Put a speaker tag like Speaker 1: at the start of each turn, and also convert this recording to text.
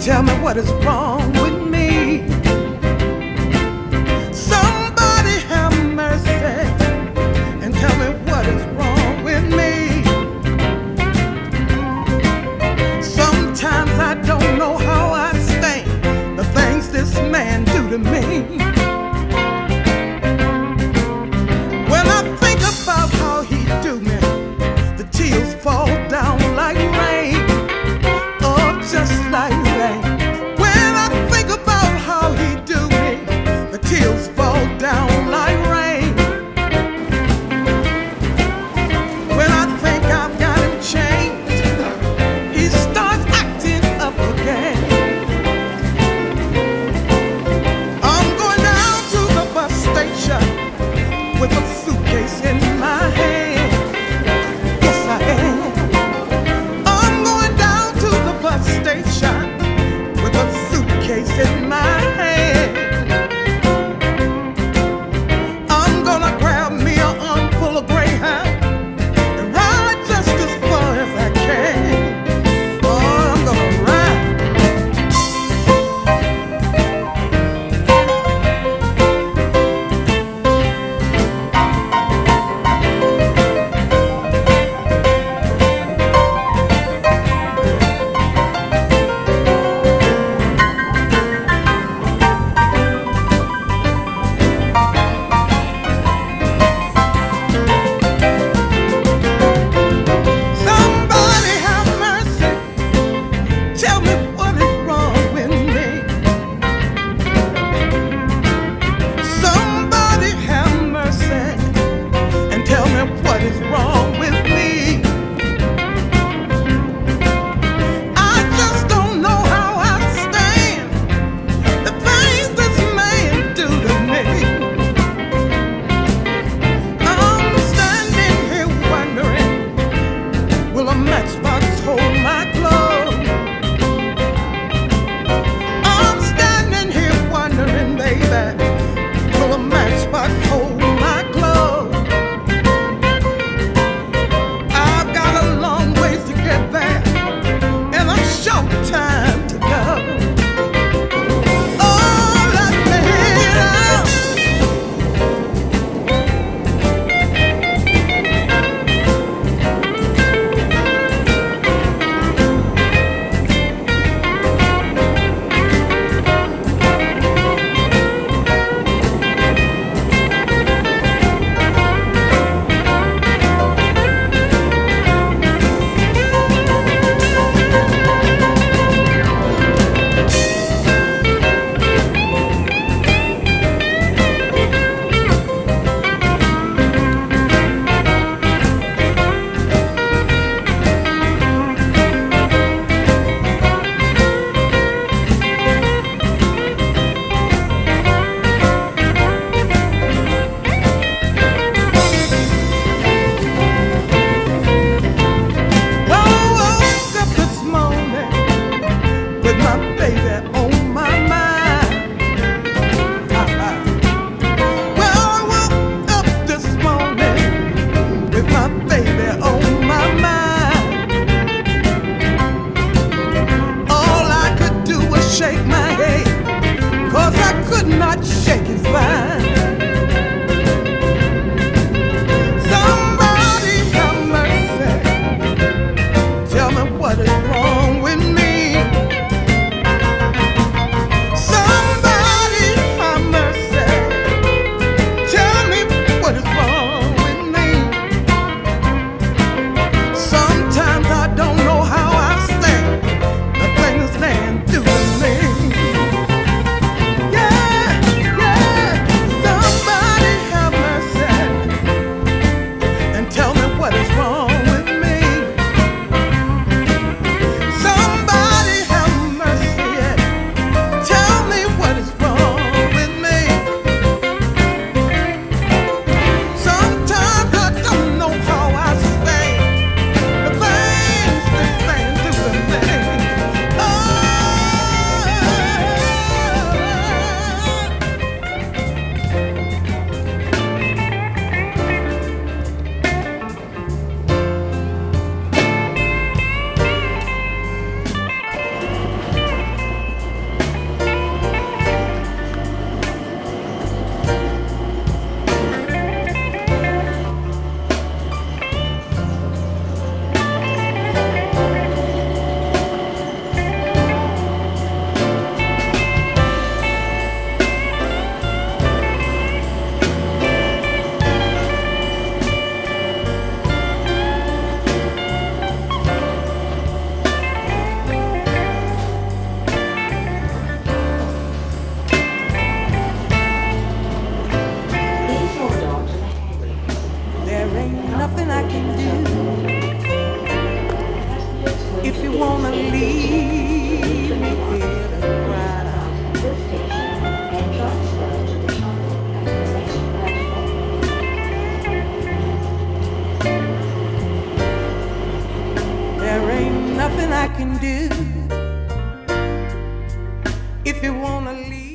Speaker 1: Tell me what is wrong with me. Somebody have mercy and tell me what is wrong with me. Sometimes I don't know how I stand the things this man do to me. When I think about how he do me, the tears fall down like rain. Oh, just like rain. When I think about how he do me, the tears fall down like rain. When I think I've got him changed, he starts acting up again. I'm going down to the bus station with a suitcase in my hand. Yes, I am. I'm going down to the bus station with a suitcase in my hand. I'm gonna grab me an armful of Greyhound and ride just as far as I can. Oh, I'm gonna ride. Somebody have mercy. Tell me what is wrong with me. Somebody have mercy and tell me what is wrong with me. I just don't know how I stand the things this man do to me. I'm standing here wondering, will a matchbox hold my glove? I'm standing here wondering, baby, will a matchbox hold my glove? I've got a long ways to get there and a short time to go. Oh, let me hear it out. do if you wanna leave me here to cry. There ain't nothing I can do if you wanna leave.